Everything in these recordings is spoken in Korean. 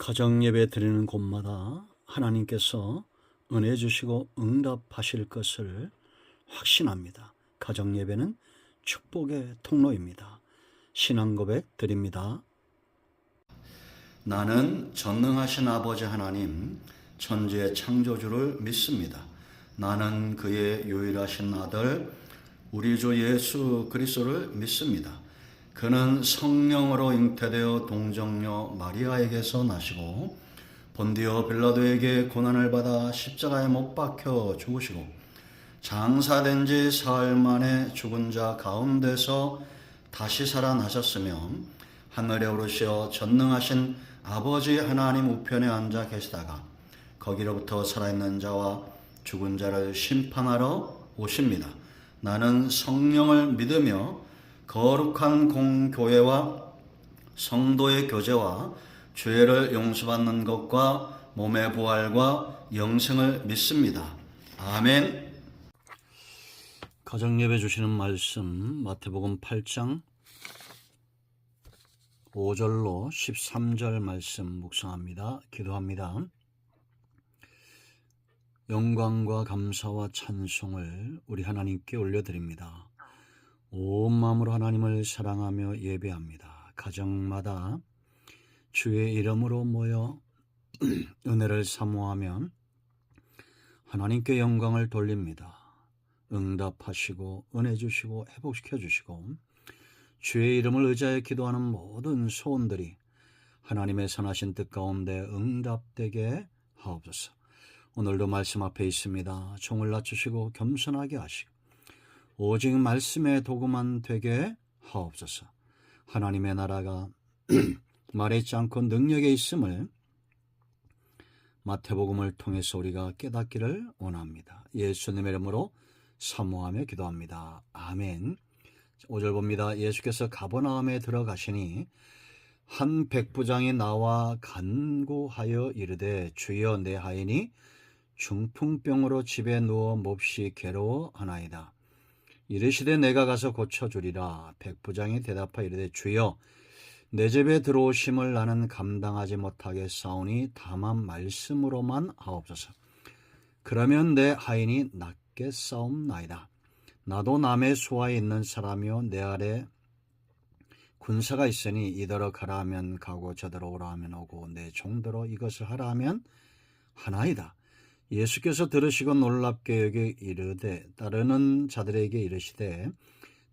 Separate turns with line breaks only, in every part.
가정예배 드리는 곳마다 하나님께서 은혜 주시고 응답하실 것을 확신합니다. 가정예배는 축복의 통로입니다. 신앙고백 드립니다. 나는 전능하신 아버지 하나님, 천지의 창조주를 믿습니다. 나는 그의 유일하신 아들, 우리 주 예수 그리스도를 믿습니다. 그는 성령으로 잉태되어 동정녀 마리아에게서 나시고 본디오 빌라도에게 고난을 받아 십자가에 못 박혀 죽으시고 장사된 지 사흘 만에 죽은 자 가운데서 다시 살아나셨으며 하늘에 오르시어 전능하신 아버지 하나님 우편에 앉아 계시다가 거기로부터 살아있는 자와 죽은 자를 심판하러 오십니다. 나는 성령을 믿으며 거룩한 공교회와 성도의 교제와 죄를 용서받는 것과 몸의 부활과 영생을 믿습니다. 아멘. 가정예배 주시는 말씀 마태복음 8장 5절로 13절 말씀 묵상합니다. 기도합니다. 영광과 감사와 찬송을 우리 하나님께 올려드립니다. 온 마음으로 하나님을 사랑하며 예배합니다. 가정마다 주의 이름으로 모여 은혜를 사모하며 하나님께 영광을 돌립니다. 응답하시고 은혜 주시고 회복시켜 주시고 주의 이름을 의지하여 기도하는 모든 소원들이 하나님의 선하신 뜻 가운데 응답되게 하옵소서. 오늘도 말씀 앞에 있습니다. 종을 낮추시고 겸손하게 하시고 오직 말씀의 도구만 되게 하옵소서. 하나님의 나라가 말했지 않고 능력에 있음을 마태복음을 통해서 우리가 깨닫기를 원합니다. 예수님의 이름으로 사모하며 기도합니다. 아멘. 5절 봅니다. 예수께서 가버나움에 들어가시니 한 백부장이 나와 간구하여 이르되 주여 내 하인이 중풍병으로 집에 누워 몹시 괴로워하나이다. 이르시되 내가 가서 고쳐주리라. 백부장이 대답하여 이르되 주여 내 집에 들어오심을 나는 감당하지 못하겠사오니 다만 말씀으로만 하옵소서. 그러면 내 하인이 낫겠사옵나이다. 나도 남의 수하에 있는 사람이요 내 아래 군사가 있으니 이더러 가라 하면 가고 저더러 오라 하면 오고 내 종대로 이것을 하라 하면 하나이다. 예수께서 들으시고 놀랍게 여기 이르되 따르는 자들에게 이르시되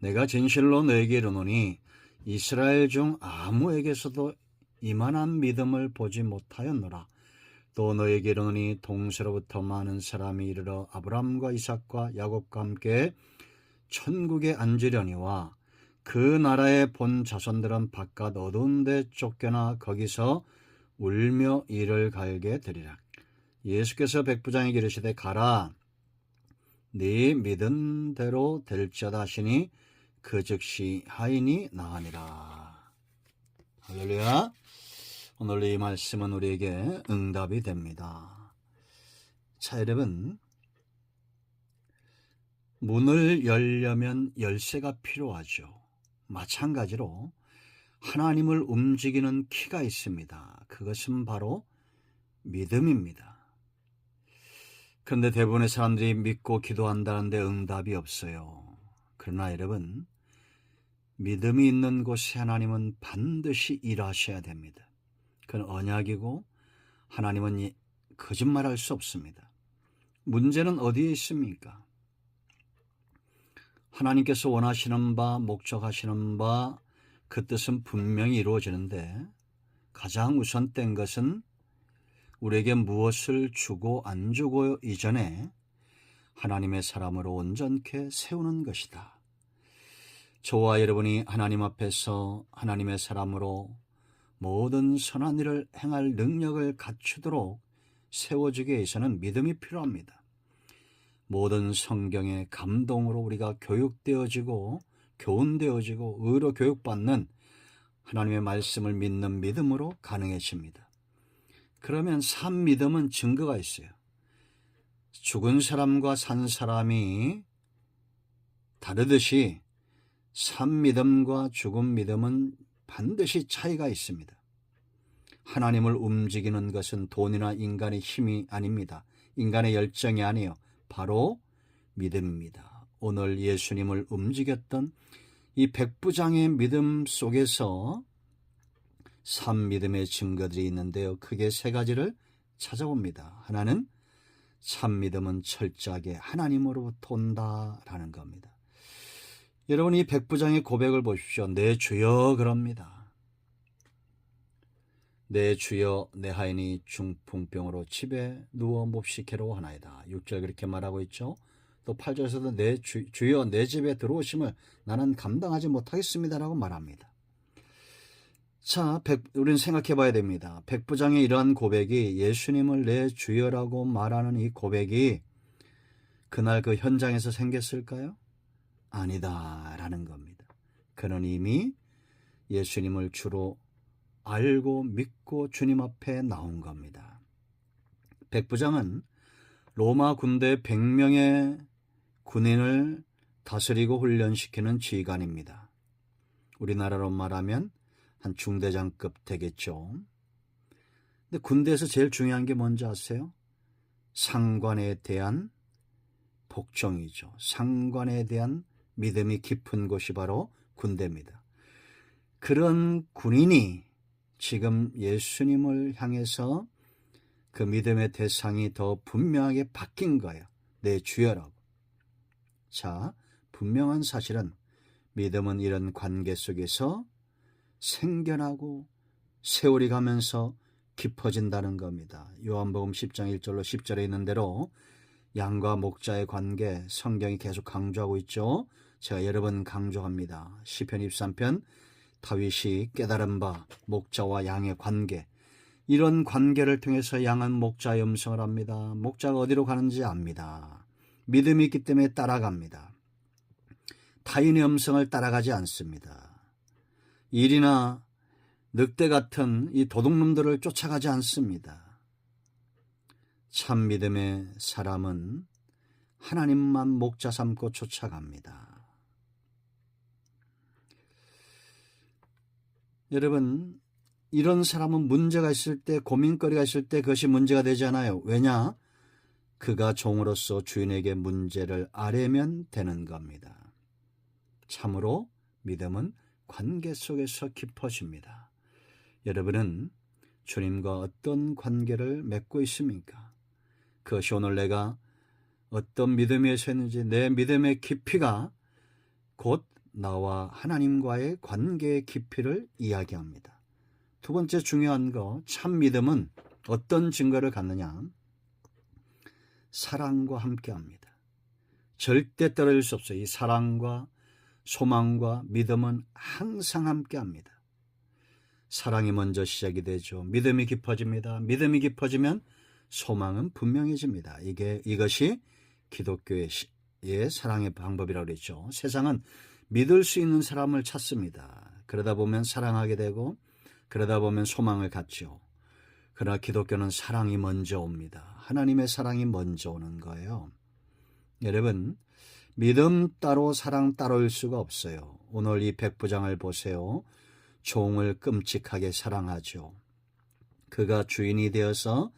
내가 진실로 너에게 이르노니 이스라엘 중 아무에게서도 이만한 믿음을 보지 못하였노라. 또 너에게 이르노니 동서로부터 많은 사람이 이르러 아브라함과 이삭과 야곱과 함께 천국에 앉으려니와 그 나라의 본 자손들은 바깥 어두운 데 쫓겨나 거기서 울며 이를 갈게 되리라. 예수께서 백부장에게 이르시되 가라 네 믿은 대로 될지어다 하시니 그 즉시 하인이 나으니라. 할렐루야. 오늘 이 말씀은 우리에게 응답이 됩니다. 자, 여러분, 문을 열려면 열쇠가 필요하죠. 마찬가지로 하나님을 움직이는 키가 있습니다. 그것은 바로 믿음입니다. 그런데 대부분의 사람들이 믿고 기도한다는데 응답이 없어요. 그러나 여러분, 믿음이 있는 곳에 하나님은 반드시 일하셔야 됩니다. 그건 언약이고 하나님은 거짓말할 수 없습니다. 문제는 어디에 있습니까? 하나님께서 원하시는 바, 목적하시는 바, 그 뜻은 분명히 이루어지는데 가장 우선된 것은 우리에게 무엇을 주고 안 주고 이전에 하나님의 사람으로 온전케 세우는 것이다. 저와 여러분이 하나님 앞에서 하나님의 사람으로 모든 선한 일을 행할 능력을 갖추도록 세워주기 위해서는 믿음이 필요합니다. 모든 성경의 감동으로 우리가 교육되어지고 교훈되어지고 의로 교육받는 하나님의 말씀을 믿는 믿음으로 가능해집니다. 그러면 산 믿음은 증거가 있어요. 죽은 사람과 산 사람이 다르듯이 산 믿음과 죽은 믿음은 반드시 차이가 있습니다. 하나님을 움직이는 것은 돈이나 인간의 힘이 아닙니다. 인간의 열정이 아니에요. 바로 믿음입니다. 오늘 예수님을 움직였던 이 백부장의 믿음 속에서 산 믿음의 증거들이 있는데요. 크게 세 가지를 찾아봅니다. 하나는 참 믿음은 철저하게 하나님으로부터 온다라는 겁니다. 여러분, 이 백부장의 고백을 보십시오. 내 주여 그럽니다. 내 주여 내 하인이 중풍병으로 집에 누워 몹시 괴로워하나이다. 6절 그렇게 말하고 있죠. 또 8절에서도 내 주여 내 집에 들어오심을 나는 감당하지 못하겠습니다라고 말합니다. 자, 우리는 생각해 봐야 됩니다. 백부장의 이러한 고백이, 예수님을 내 주여라고 말하는 이 고백이 그날 그 현장에서 생겼을까요? 아니다라는 겁니다. 그는 이미 예수님을 주로 알고 믿고 주님 앞에 나온 겁니다. 백부장은 로마 군대 100명의 군인을 다스리고 훈련시키는 지휘관입니다. 우리나라로 말하면 한 중대장급 되겠죠. 근데 군대에서 제일 중요한 게 뭔지 아세요? 상관에 대한 복종이죠. 상관에 대한 믿음이 깊은 곳이 바로 군대입니다. 그런 군인이 지금 예수님을 향해서 그 믿음의 대상이 더 분명하게 바뀐 거예요. 내 주여라고. 자, 분명한 사실은 믿음은 이런 관계 속에서 생겨나고 세월이 가면서 깊어진다는 겁니다. 요한복음 10장 1절로 10절에 있는 대로 양과 목자의 관계, 성경이 계속 강조하고 있죠. 제가 여러 번 강조합니다. 시편 23편 다윗이 깨달은 바 목자와 양의 관계, 이런 관계를 통해서 양은 목자의 음성을 합니다. 목자가 어디로 가는지 압니다. 믿음이 있기 때문에 따라갑니다. 타인의 음성을 따라가지 않습니다. 일이나 늑대 같은 이 도둑놈들을 쫓아가지 않습니다. 참 믿음의 사람은 하나님만 목자 삼고 쫓아갑니다. 여러분, 이런 사람은 문제가 있을 때, 고민거리가 있을 때 그것이 문제가 되지 않아요. 왜냐? 그가 종으로서 주인에게 문제를 아뢰면 되는 겁니다. 참으로 믿음은 관계 속에서 깊어집니다. 여러분은 주님과 어떤 관계를 맺고 있습니까? 그것이 오늘 내가 어떤 믿음에서 있는지, 내 믿음의 깊이가 곧 나와 하나님과의 관계의 깊이를 이야기합니다. 두 번째 중요한 거, 참 믿음은 어떤 증거를 갖느냐? 사랑과 함께합니다. 절대 떨어질 수 없어요. 이 사랑과 소망과 믿음은 항상 함께합니다. 사랑이 먼저 시작이 되죠. 믿음이 깊어집니다. 믿음이 깊어지면 소망은 분명해집니다. 이것이 기독교의 사랑의 방법이라고 그랬죠. 세상은 믿을 수 있는 사람을 찾습니다. 그러다 보면 사랑하게 되고, 그러다 보면 소망을 갖죠. 그러나 기독교는 사랑이 먼저 옵니다. 하나님의 사랑이 먼저 오는 거예요. 여러분, 믿음 따로 사랑 따로일 수가 없어요. 오늘 이 백부장을 보세요. 종을 끔찍하게 사랑하죠. 그가 주인이 되어서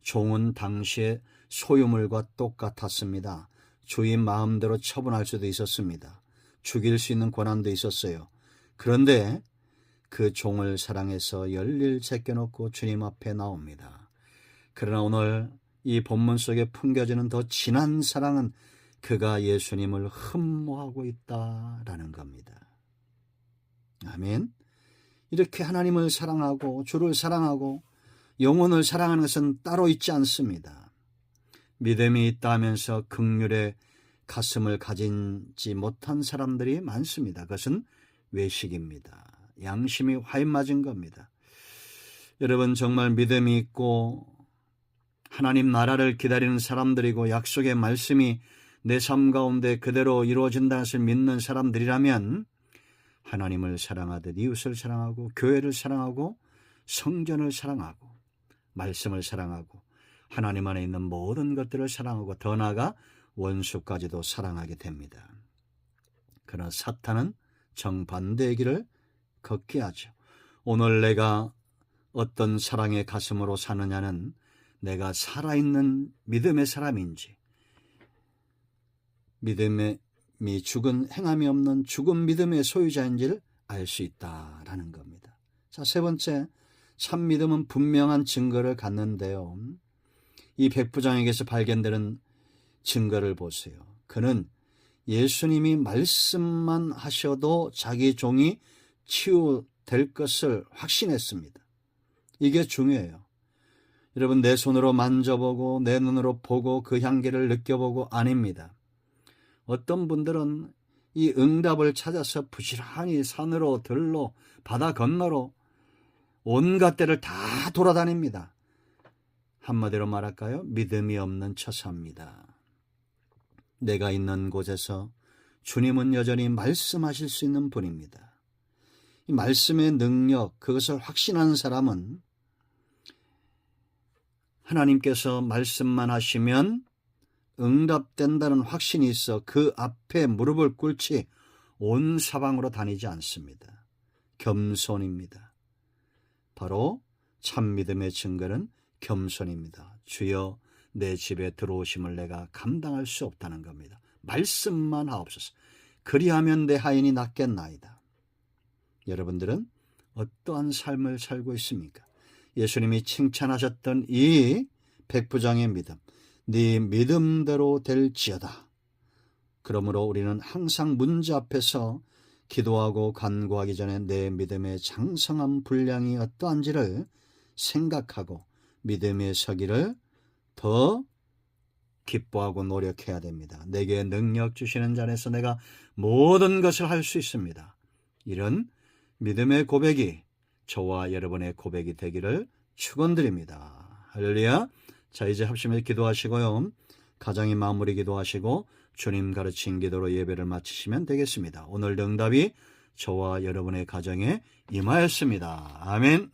종은 당시의 소유물과 똑같았습니다. 주인 마음대로 처분할 수도 있었습니다. 죽일 수 있는 권한도 있었어요. 그런데 그 종을 사랑해서 열일 제껴놓고 주님 앞에 나옵니다. 그러나 오늘 이 본문 속에 풍겨지는 더 진한 사랑은 그가 예수님을 흠모하고 있다라는 겁니다. 아멘. 이렇게 하나님을 사랑하고 주를 사랑하고 영혼을 사랑하는 것은 따로 있지 않습니다. 믿음이 있다 하면서 긍휼의 가슴을 가지지 못한 사람들이 많습니다. 그것은 외식입니다. 양심이 화인 맞은 겁니다. 여러분, 정말 믿음이 있고 하나님 나라를 기다리는 사람들이고 약속의 말씀이 내 삶 가운데 그대로 이루어진다는 것을 믿는 사람들이라면 하나님을 사랑하듯 이웃을 사랑하고 교회를 사랑하고 성전을 사랑하고 말씀을 사랑하고 하나님 안에 있는 모든 것들을 사랑하고 더 나아가 원수까지도 사랑하게 됩니다. 그러나 사탄은 정반대의 길을 걷게 하죠. 오늘 내가 어떤 사랑의 가슴으로 사느냐는 내가 살아있는 믿음의 사람인지, 믿음이 죽은 행함이 없는 죽은 믿음의 소유자인지를 알 수 있다라는 겁니다. 자, 세 번째, 참 믿음은 분명한 증거를 갖는데요. 이 백부장에게서 발견되는 증거를 보세요. 그는 예수님이 말씀만 하셔도 자기 종이 치유될 것을 확신했습니다. 이게 중요해요. 여러분, 내 손으로 만져보고 내 눈으로 보고 그 향기를 느껴보고 아닙니다. 어떤 분들은 이 응답을 찾아서 부지런히 산으로 들로 바다 건너로 온갖 데를 다 돌아다닙니다. 한마디로 말할까요? 믿음이 없는 처사입니다. 내가 있는 곳에서 주님은 여전히 말씀하실 수 있는 분입니다. 이 말씀의 능력, 그것을 확신하는 사람은 하나님께서 말씀만 하시면 응답된다는 확신이 있어 그 앞에 무릎을 꿇지 온 사방으로 다니지 않습니다. 겸손입니다. 바로 참 믿음의 증거는 겸손입니다. 주여, 내 집에 들어오심을 내가 감당할 수 없다는 겁니다. 말씀만 하옵소서. 그리하면 내 하인이 낫겠나이다. 여러분들은 어떠한 삶을 살고 있습니까? 예수님이 칭찬하셨던 이 백부장의 믿음, 네 믿음대로 될지어다. 그러므로 우리는 항상 문제 앞에서 기도하고 간구하기 전에 내 믿음의 장성한 분량이 어떠한지를 생각하고 믿음의 서기를 더 기뻐하고 노력해야 됩니다. 내게 능력 주시는 자 안에서 내가 모든 것을 할 수 있습니다. 이런 믿음의 고백이 저와 여러분의 고백이 되기를 축원드립니다. 할렐루야. 자, 이제 합심해 기도하시고요. 가정의 마무리 기도하시고 주님 가르친 기도로 예배를 마치시면 되겠습니다. 오늘 응답이 저와 여러분의 가정에 임하였습니다. 아멘.